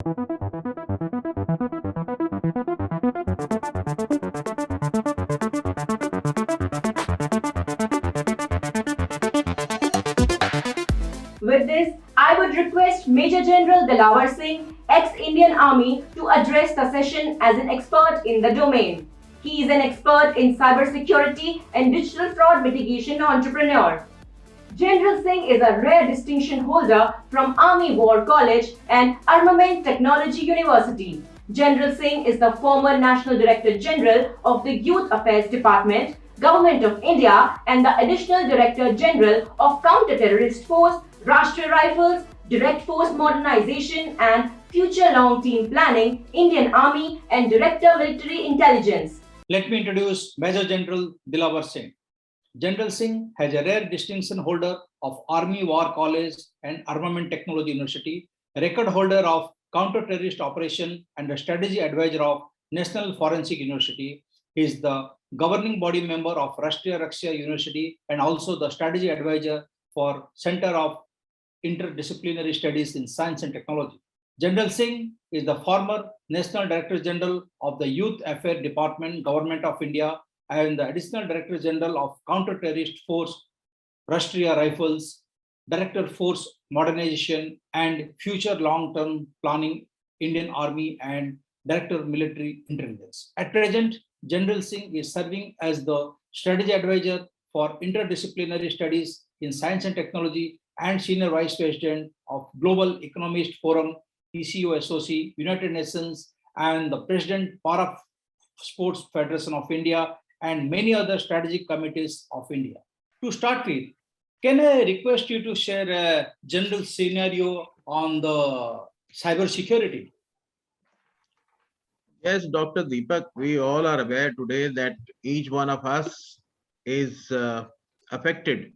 With this, I would request Major General Dilawar Singh, ex-Indian Army, to address the session as an expert in the domain. He is an expert in cybersecurity and digital fraud mitigation entrepreneur. General Singh is a rare distinction holder from Army War College and Armament Technology University. General Singh is the former National Director General of the Youth Affairs Department, Government of India, and the Additional Director General of Counter-Terrorist Force, Rashtriya Rifles, Direct Force Modernization and Future Long Team Planning, Indian Army, and Director Military Intelligence. Let me introduce Major General Dilawar Singh. General Singh has a rare distinction holder of Army War College and Armament Technology University, record holder of Counter-Terrorist Operation and a strategy advisor of National Forensic University. He is the governing body member of Rashtriya Raksha University and also the strategy advisor for Center of Interdisciplinary Studies in Science and Technology. General Singh is the former National Director General of the Youth Affairs Department, Government of India, and the Additional Director General of Counter-Terrorist Force, Rashtriya Rifles, Director Force Modernization and Future Long-Term Planning, Indian Army, and Director Military Intelligence. At present, General Singh is serving as the Strategy Advisor for Interdisciplinary Studies in Science and Technology and Senior Vice President of Global Economist Forum, ECOSOC, United Nations, and the President Para Sports Federation of India, and many other strategic committees of India. To start with, can I request you to share a general scenario on the cyber security? Yes, Dr. Deepak, we all are aware today that each one of us is affected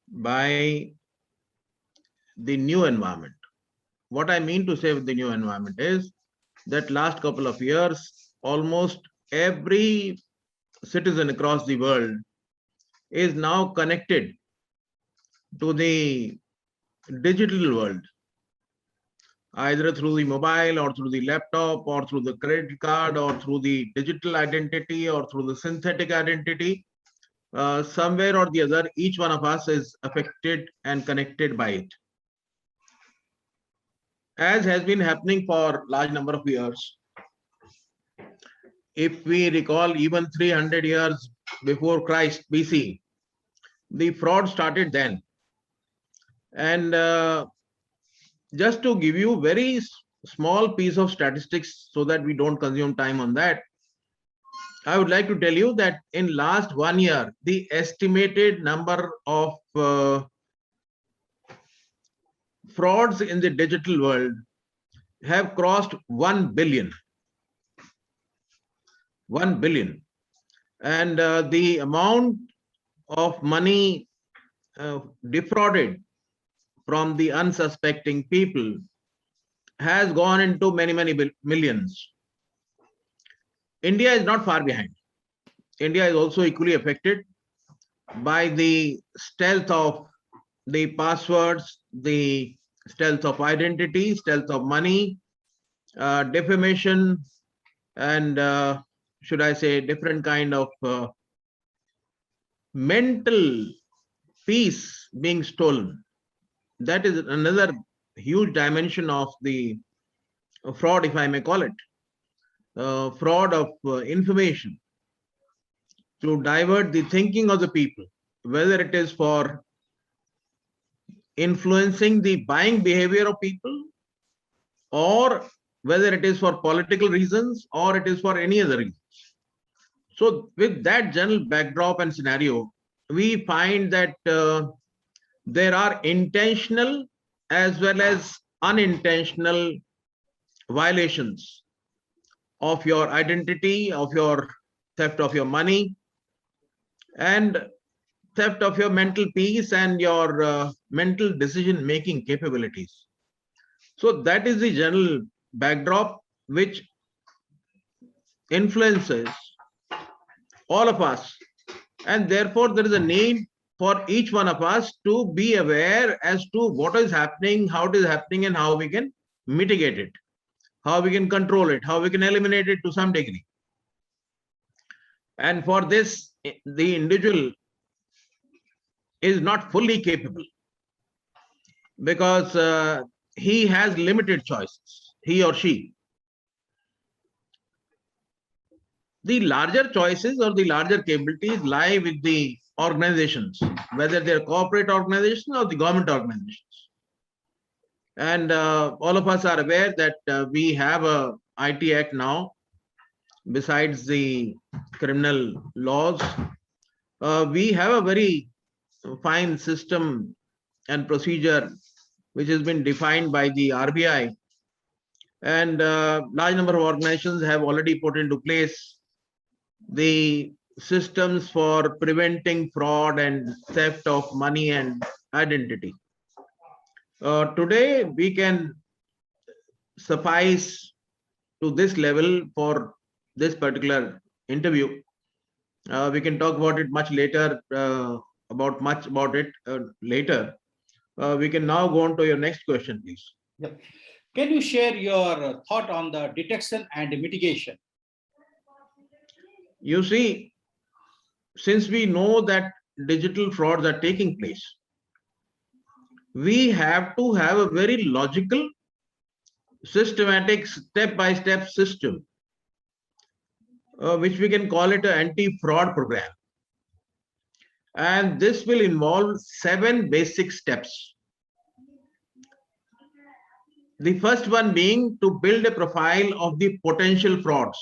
by the new environment. What I mean to say with the new environment is that last couple of years, almost every citizen across the world is now connected to the digital world, either through the mobile or through the laptop or through the credit card or through the digital identity or through the synthetic identity. Somewhere or the other, each one of us is affected and connected by it. As has been happening for a large number of years, if we recall even 300 years before Christ BC, the fraud started then. And just to give you very small piece of statistics so that we don't consume time on that, I would like to tell you that in last 1 year, the estimated number of frauds in the digital world have crossed 1 billion. 1 billion. And the amount of money defrauded from the unsuspecting people has gone into many, many millions. India is not far behind. India is also equally affected by the stealth of the passwords, the stealth of identity, stealth of money, defamation, and should I say different kind of mental peace being stolen. That is another huge dimension of the fraud, if I may call it. Fraud of information to divert the thinking of the people, whether it is for influencing the buying behavior of people, or whether it is for political reasons, or it is for any other reasons. So with that general backdrop and scenario, we find that there are intentional as well as unintentional violations of your identity, of your theft of your money, and theft of your mental peace and your mental decision-making capabilities. So that is the general backdrop which influences all of us, and therefore there is a need for each one of us to be aware as to what is happening, how it is happening, and how we can mitigate it, how we can control it, how we can eliminate it to some degree. And for this, the individual is not fully capable because he has limited choices, he or she. The larger choices or the larger capabilities lie with the organizations, whether they're corporate organizations or the government organizations. And all of us are aware that we have a IT Act now, besides the criminal laws. We have a very fine system and procedure which has been defined by the RBI, and large number of organizations have already put into place the systems for preventing fraud and theft of money and identity. Today, we can suffice to this level for this particular interview. We can talk about it much later, later. We can now go on to your next question, please. Yep. Can you share your thought on the detection and mitigation? You see, since we know that digital frauds are taking place, we have to have a very logical, systematic, step-by-step system, which we can call it an anti-fraud program. And this will involve 7 basic steps. The first one being to build a profile of the potential frauds,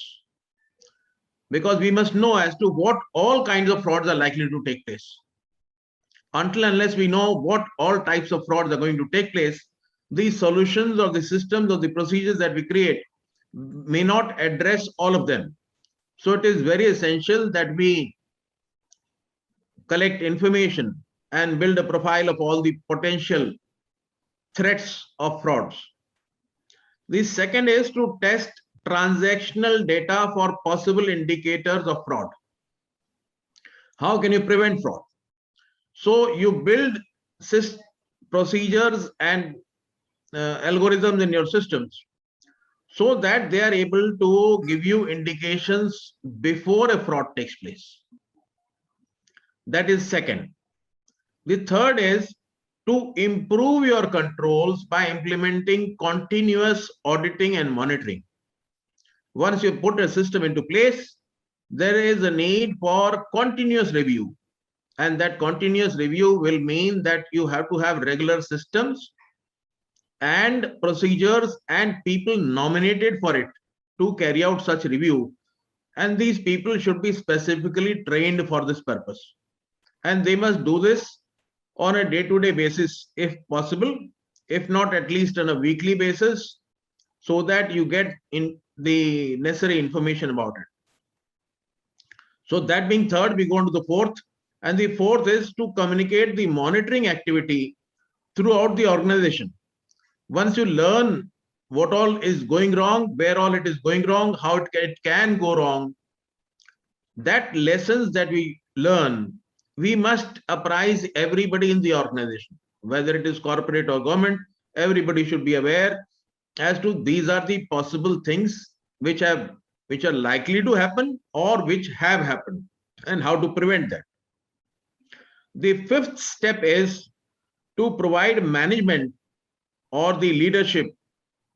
because we must know as to what all kinds of frauds are likely to take place. Until unless we know what all types of frauds are going to take place, the solutions or the systems or the procedures that we create may not address all of them. So it is very essential that we collect information and build a profile of all the potential threats of frauds. The second is to test transactional data for possible indicators of fraud. How can you prevent fraud? So you build procedures and algorithms in your systems so that they are able to give you indications before a fraud takes place. That is second. The third is to improve your controls by implementing continuous auditing and monitoring. Once you put a system into place, there is a need for continuous review. And that continuous review will mean that you have to have regular systems and procedures and people nominated for it to carry out such review. And these people should be specifically trained for this purpose. And they must do this on a day-to-day basis, if possible, if not at least on a weekly basis, so that you get in the necessary information about it. So that being third, we go on to the fourth. And the fourth is to communicate the monitoring activity throughout the organization. Once you learn what all is going wrong, where all it is going wrong, how it can go wrong, that lessons that we learn, we must apprise everybody in the organization, whether it is corporate or government. Everybody should be aware as to these are the possible things which are likely to happen or which have happened, and how to prevent that. The fifth step is to provide management or the leadership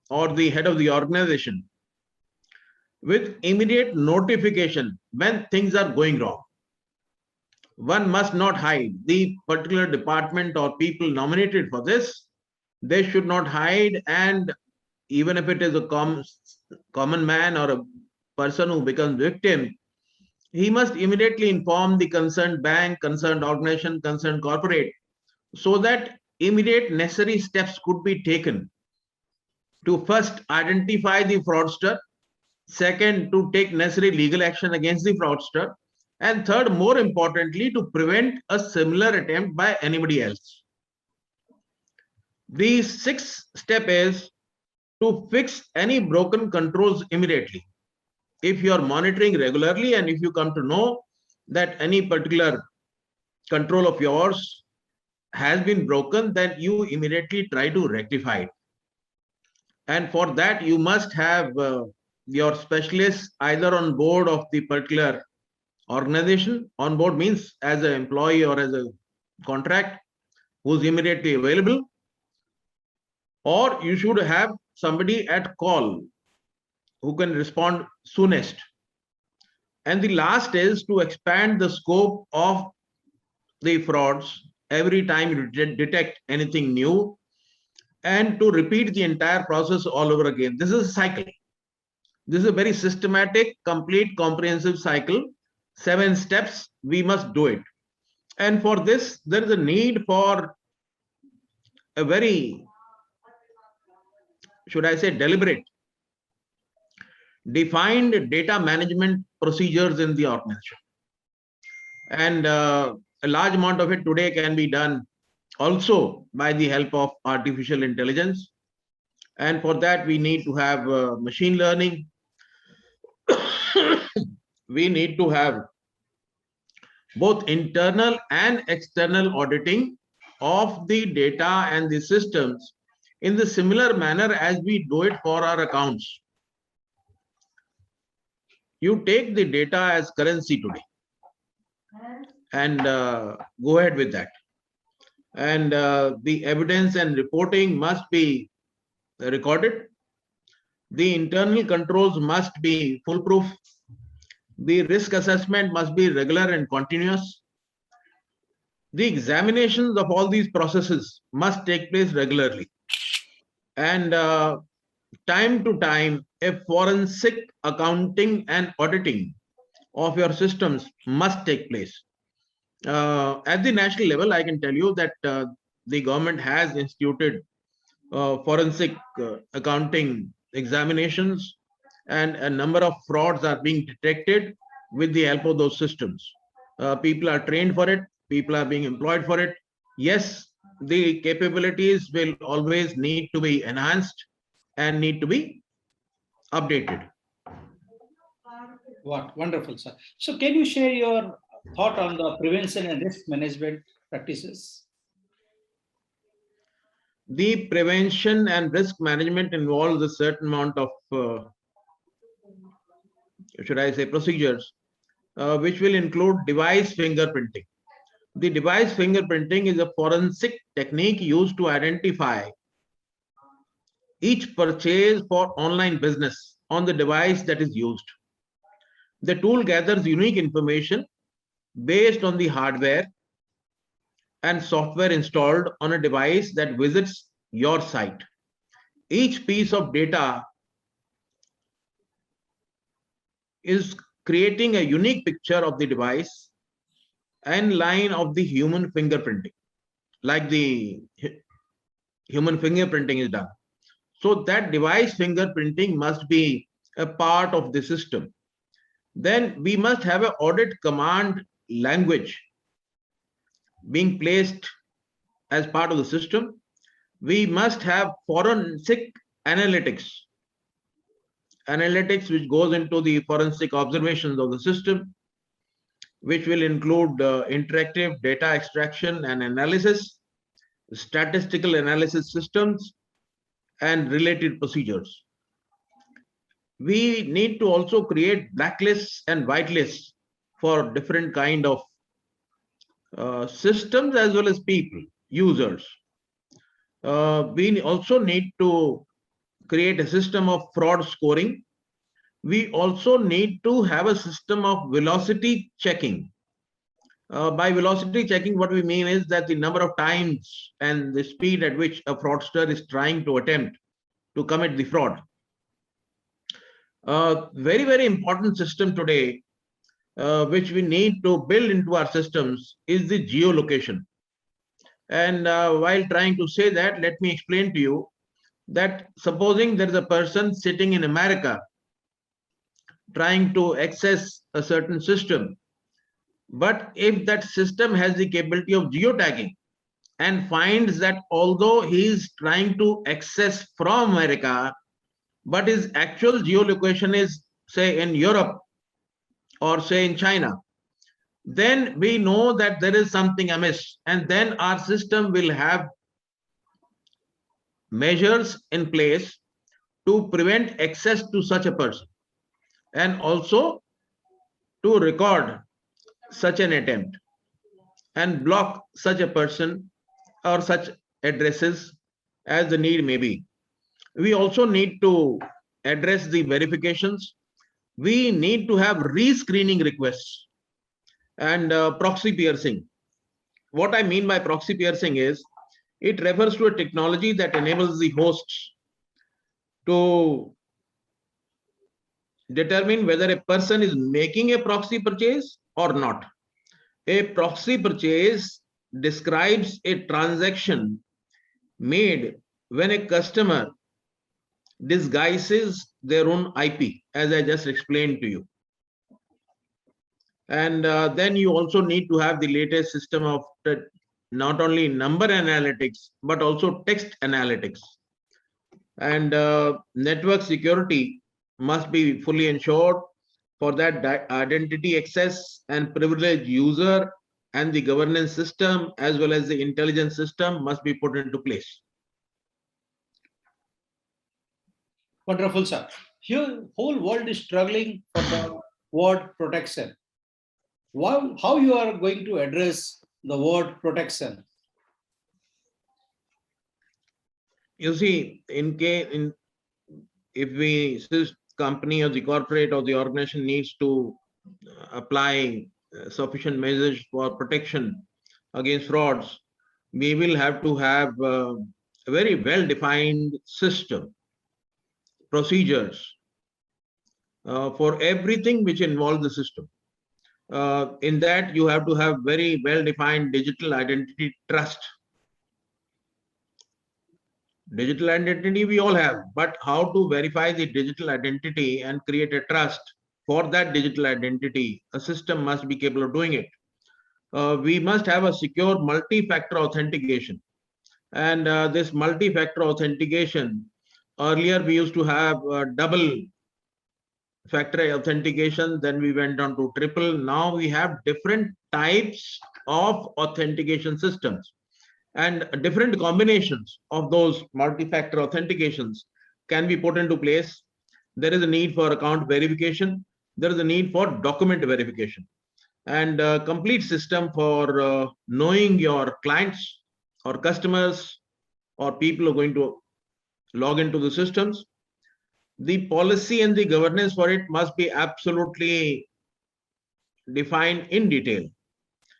or the head of the organization with immediate notification when things are going wrong. One must not hide. The particular department or people nominated for this, they should not hide. And even if it is a common man or a person who becomes victim, he must immediately inform the concerned bank, concerned organization, concerned corporate, so that immediate necessary steps could be taken to first identify the fraudster, second, to take necessary legal action against the fraudster, and third, more importantly, to prevent a similar attempt by anybody else. The sixth step is to fix any broken controls immediately. If you are monitoring regularly and if you come to know that any particular control of yours has been broken, then you immediately try to rectify it. And for that, you must have your specialists either on board of the particular organization. On board means as an employee or as a contract who's immediately available, or you should have somebody at call who can respond soonest. And the last is to expand the scope of the frauds every time you detect anything new, and to repeat the entire process all over again. This is a cycle. This is a very systematic, complete, comprehensive cycle. 7 steps, we must do it. And for this, there is a need for a very, should I say, deliberate, defined data management procedures in the organization. And a large amount of it today can be done also by the help of artificial intelligence. And for that, we need to have machine learning. We need to have both internal and external auditing of the data and the systems in the similar manner as we do it for our accounts. You take the data as currency today and go ahead with that. And the evidence and reporting must be recorded. The internal controls must be foolproof. The risk assessment must be regular and continuous. The examinations of all these processes must take place regularly. And time to time, a forensic accounting and auditing of your systems must take place. At the national level, I can tell you that the government has instituted forensic accounting examinations, and a number of frauds are being detected with the help of those systems. People are trained for it, people are being employed for it. Yes, the capabilities will always need to be enhanced and need to be updated. What wonderful, sir. So, can you share your thought on the prevention and risk management practices? The prevention and risk management involves a certain amount of, should I say, procedures, which will include device fingerprinting. The device fingerprinting is a forensic technique used to identify each purchase for online business on the device that is used. The tool gathers unique information based on the hardware and software installed on a device that visits your site. Each piece of data is creating a unique picture of the device and line of the human fingerprinting, like the human fingerprinting is done. So that device fingerprinting must be a part of the system. Then we must have an audit command language being placed as part of the system. We must have forensic analytics which goes into the forensic observations of the system, which will include interactive data extraction and analysis, statistical analysis systems, and related procedures. We need to also create blacklists and whitelists for different kind of systems as well as people, users. We also need to create a system of fraud scoring. We also need to have a system of velocity checking. By velocity checking, what we mean is that the number of times and the speed at which a fraudster is trying to attempt to commit the fraud. Very, very important system today, which we need to build into our systems, is the geolocation. And while trying to say that, let me explain to you that supposing there is a person sitting in America trying to access a certain system, but if that system has the capability of geotagging and finds that although he is trying to access from America, but his actual geolocation is, say, in Europe or say in China, then we know that there is something amiss, and then our system will have measures in place to prevent access to such a person and also to record such an attempt and block such a person or such addresses as the need may be. We also need to address the verifications. We need to have rescreening requests and proxy piercing. What I mean by proxy piercing is it refers to a technology that enables the hosts to determine whether a person is making a proxy purchase or not. A proxy purchase describes a transaction made when a customer disguises their own IP, as I just explained to you. And then you also need to have the latest system of not only number analytics, but also text analytics. And network security must be fully ensured. For that, identity access and privileged user and the governance system as well as the intelligence system must be put into place. Wonderful, sir. Here, whole world is struggling for the word protection. How you are going to address the word protection? You see, if this company or the corporate or the organization needs to apply sufficient measures for protection against frauds, we will have to have a very well-defined system, procedures for everything which involves the system. In that, you have to have very well-defined digital identity trust. Digital identity we all have, but how to verify the digital identity and create a trust for that digital identity, a system must be capable of doing it. We must have a secure multi-factor authentication. And this multi-factor authentication, earlier we used to have double factor authentication, then we went on to triple. Now we have different types of authentication systems and different combinations of those multi-factor authentications can be put into place. There is a need for account verification. There is a need for document verification and a complete system for knowing your clients or customers or people who are going to log into the systems. The policy and the governance for it must be absolutely defined in detail.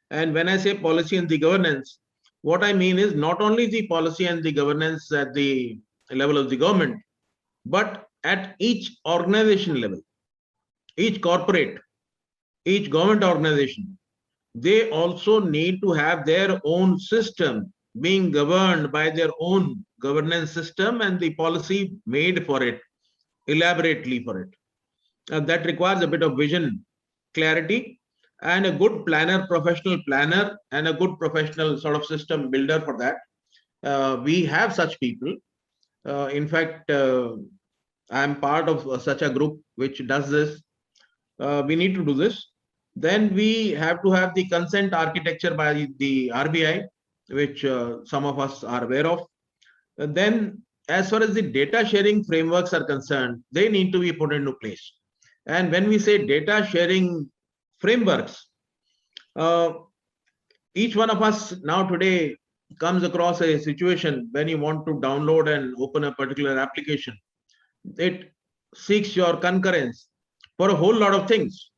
And when I say policy and the governance, what I mean is not only the policy and the governance at the level of the government, but at each organization level, each corporate, each government organization, they also need to have their own system being governed by their own governance system and the policy made for it, elaborately for it. That requires a bit of vision, clarity, and a good planner, professional planner, and a good professional sort of system builder for that. We have such people. In fact, I am part of such a group which does this. We need to do this. Then we have to have the consent architecture by the RBI, which some of us are aware of. Then, as far as the data sharing frameworks are concerned, they need to be put into place. And when we say data sharing frameworks, each one of us now today comes across a situation when you want to download and open a particular application. It seeks your concurrence for a whole lot of things.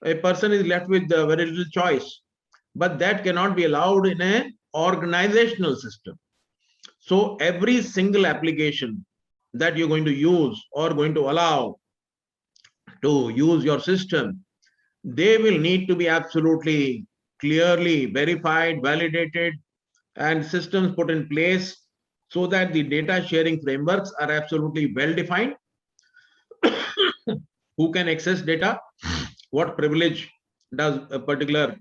A person is left with very little choice, but that cannot be allowed in an organizational system. So every single application that you're going to use or going to allow to use your system, they will need to be absolutely clearly verified, validated, and systems put in place so that the data sharing frameworks are absolutely well defined. Who can access data? What privilege does a particular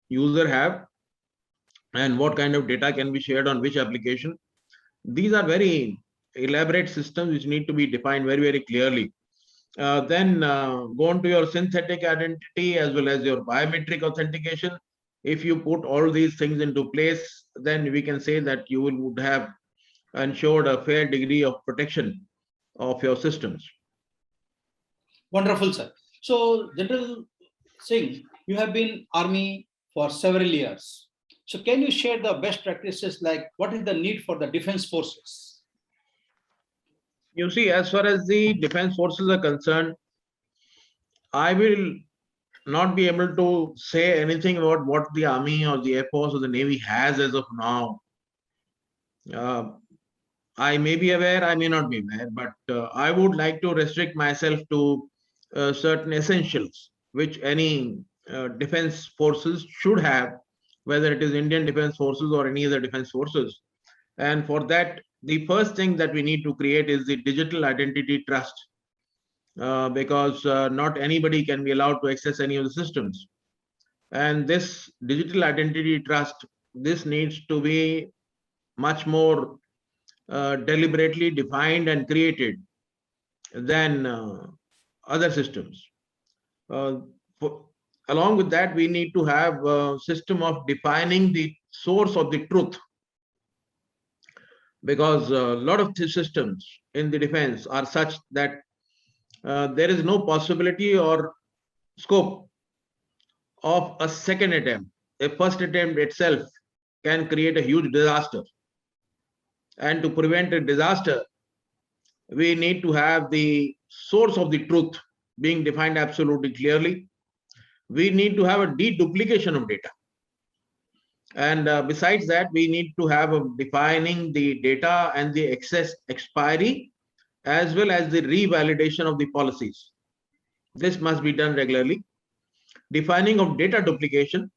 user have? And what kind of data can be shared on which application? These are very elaborate systems which need to be defined very, very clearly. Then go on to your synthetic identity as well as your biometric authentication. If you put all these things into place, then we can say that you would have ensured a fair degree of protection of your systems. Wonderful, sir. So, General Singh, you have been Army for several years. So, can you share the best practices, like what is the need for the defense forces? You see, as far as the defense forces are concerned, I will not be able to say anything about what the Army or the Air Force or the Navy has as of now. I may be aware, I may not be aware, but I would like to restrict myself to certain essentials which any defense forces should have, whether it is Indian defense forces or any other defense forces. And for that, the first thing that we need to create is the digital identity trust, because not anybody can be allowed to access any of the systems. And this digital identity trust, this needs to be much more deliberately defined and created than other systems. Along with that, we need to have a system of defining the source of the truth, because a lot of the systems in the defense are such that there is no possibility or scope of a second attempt. A first attempt itself can create a huge disaster. And to prevent a disaster, we need to have the source of the truth being defined absolutely clearly. We need to have a deduplication of data. And besides that, we need to have a defining the data and the access expiry, as well as the revalidation of the policies. This must be done regularly. Defining of data duplication,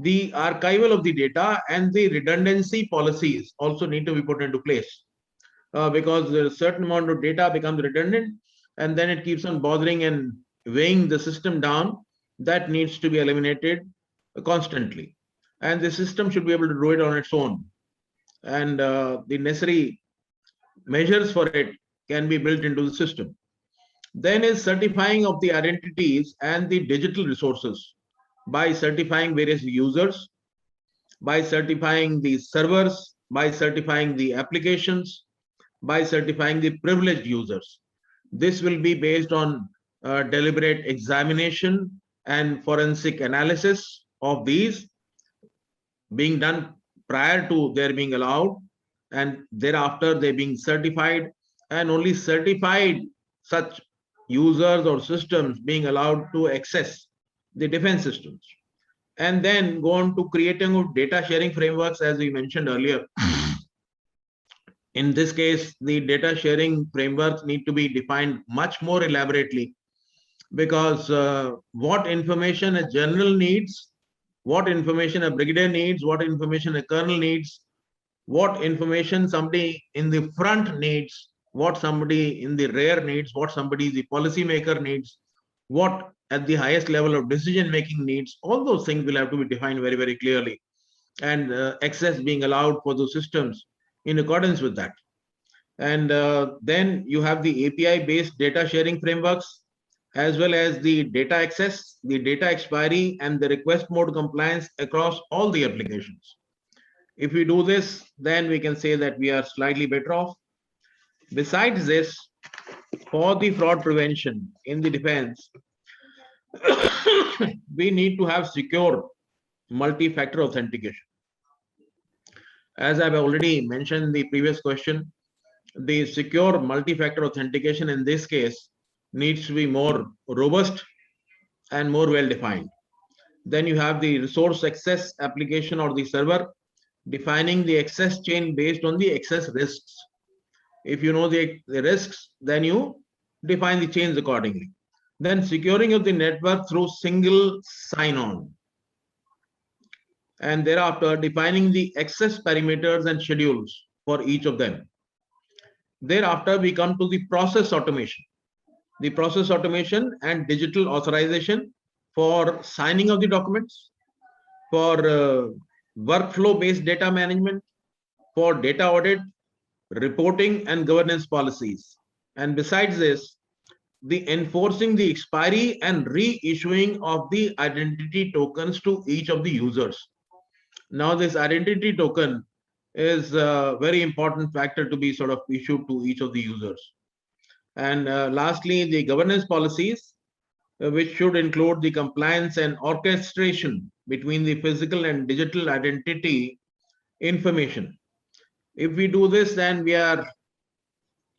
the archival of the data and the redundancy policies also need to be put into place, because a certain amount of data becomes redundant and then it keeps on bothering and weighing the system down. That needs to be eliminated constantly. And the system should be able to do it on its own. And the necessary measures for it can be built into the system. Then is certifying of the identities and the digital resources by certifying various users, by certifying the servers, by certifying the applications, by certifying the privileged users. This will be based on deliberate examination and forensic analysis of these being done prior to their being allowed, and thereafter they being certified, and only certified such users or systems being allowed to access the defense systems. And then go on to creating of data sharing frameworks, as we mentioned earlier. In this case, the data sharing frameworks need to be defined much more elaborately, because what information a general needs, what information a brigadier needs, what information a colonel needs, what information somebody in the front needs, what somebody in the rear needs, what somebody the policymaker needs, what at the highest level of decision making needs, all those things will have to be defined very, very clearly, and access being allowed for those systems in accordance with that. And then you have the API based data sharing frameworks, as well as the data access, the data expiry, and the request mode compliance across all the applications. If we do this, then we can say that we are slightly better off. Besides this, for the fraud prevention in the defense, we need to have secure multi-factor authentication. As I've already mentioned in the previous question, the secure multi-factor authentication in this case needs to be more robust and more well-defined. Then you have the resource access application or the server, defining the access chain based on the access risks. If you know the risks, then you define the chains accordingly. Then securing of the network through single sign-on. And thereafter defining the access parameters and schedules for each of them. Thereafter we come to the process automation. The process automation and digital authorization for signing of the documents, for workflow-based data management, for data audit, reporting and governance policies. And besides this, the enforcing the expiry and reissuing of the identity tokens to each of the users. Now this identity token is a very important factor to be sort of issued to each of the users. And lastly, the governance policies, which should include the compliance and orchestration between the physical and digital identity information. If we do this, then we are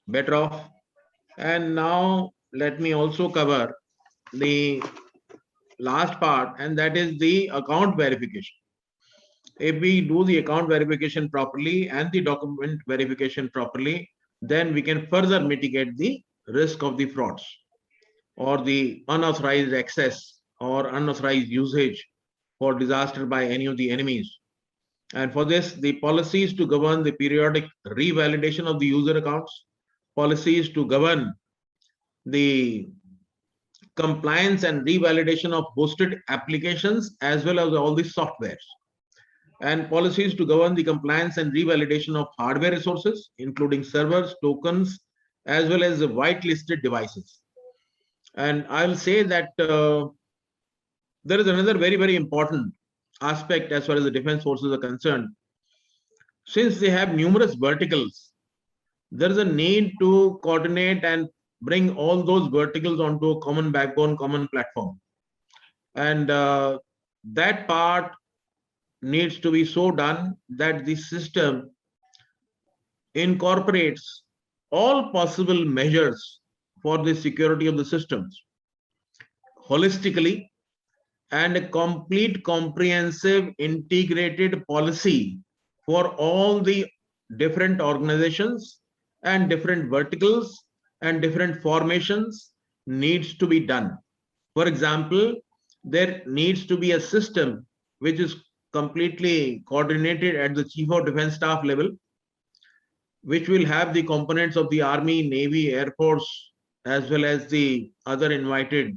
better off. And now let me also cover the last part, and that is the account verification. If we do the account verification properly and the document verification properly, then we can further mitigate the risk of the frauds or the unauthorized access or unauthorized usage for disaster by any of the enemies. And for this, the policies to govern the periodic revalidation of the user accounts, policies to govern the compliance and revalidation of hosted applications as well as all the softwares, and policies to govern the compliance and revalidation of hardware resources, including servers, tokens, as well as the whitelisted devices. And I'll say that there is another very, very important aspect as far as the defense forces are concerned. Since they have numerous verticals, there is a need to coordinate and bring all those verticals onto a common backbone, common platform. And that part needs to be so done that the system incorporates all possible measures for the security of the systems holistically, and a complete, comprehensive, integrated policy for all the different organizations and different verticals and different formations needs to be done. For example, there needs to be a system which is completely coordinated at the Chief of Defense Staff level, which will have the components of the Army, Navy, Air Force, as well as the other invited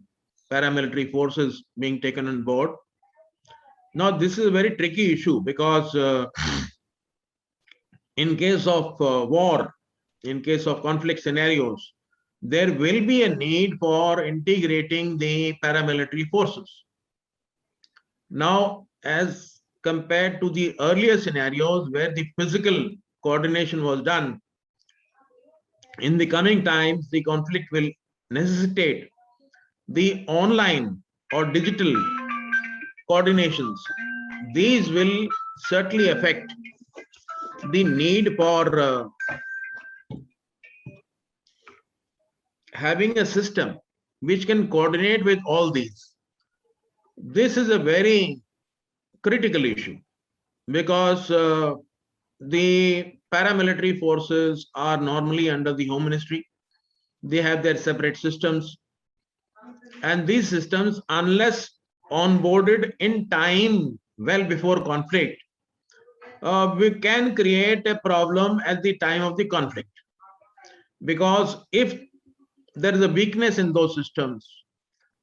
paramilitary forces being taken on board. Now, this is a very tricky issue because in case of war, in case of conflict scenarios, there will be a need for integrating the paramilitary forces. Now, as compared to the earlier scenarios where the physical coordination was done, in the coming times, the conflict will necessitate the online or digital coordinations. These will certainly affect the need for having a system which can coordinate with all these. This is a very critical issue because the paramilitary forces are normally under the Home Ministry. They have their separate systems. And these systems, unless onboarded in time well before conflict, we can create a problem at the time of the conflict. Because if there is a weakness in those systems,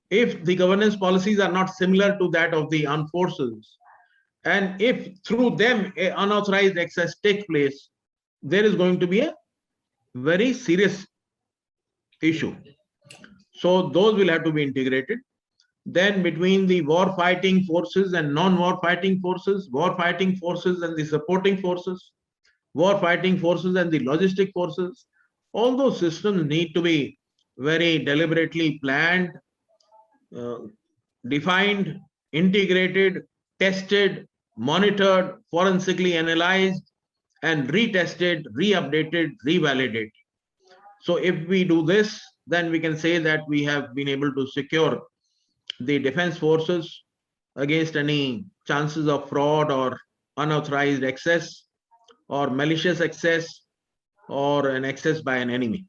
if the governance policies are not similar to that of the armed forces, and if through them unauthorized access takes place, there is going to be a very serious issue. So those will have to be integrated. Then between the war fighting forces and non-war fighting forces, war fighting forces and the supporting forces, war fighting forces and the logistic forces, all those systems need to be very deliberately planned, defined, integrated, tested, monitored, forensically analyzed, and retested, re-updated, revalidated. So if we do this, then we can say that we have been able to secure the defense forces against any chances of fraud or unauthorized access or malicious access or an access by an enemy.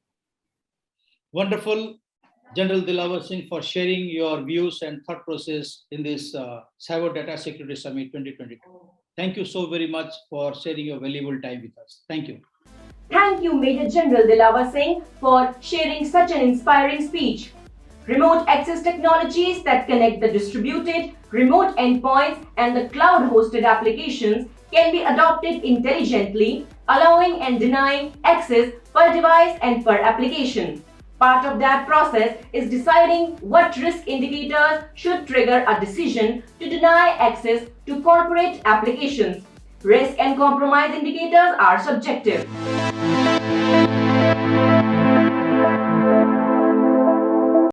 Wonderful, General Dilawar Singh, for sharing your views and thought process in this Cyber Data Security Summit 2022. Thank you so very much for sharing your valuable time with us. Thank you. Thank you, Major General Dilawar Singh, for sharing such an inspiring speech. Remote access technologies that connect the distributed, remote endpoints and the cloud-hosted applications can be adopted intelligently, allowing and denying access per device and per application. Part of that process is deciding what risk indicators should trigger a decision to deny access to corporate applications. Risk and compromise indicators are subjective.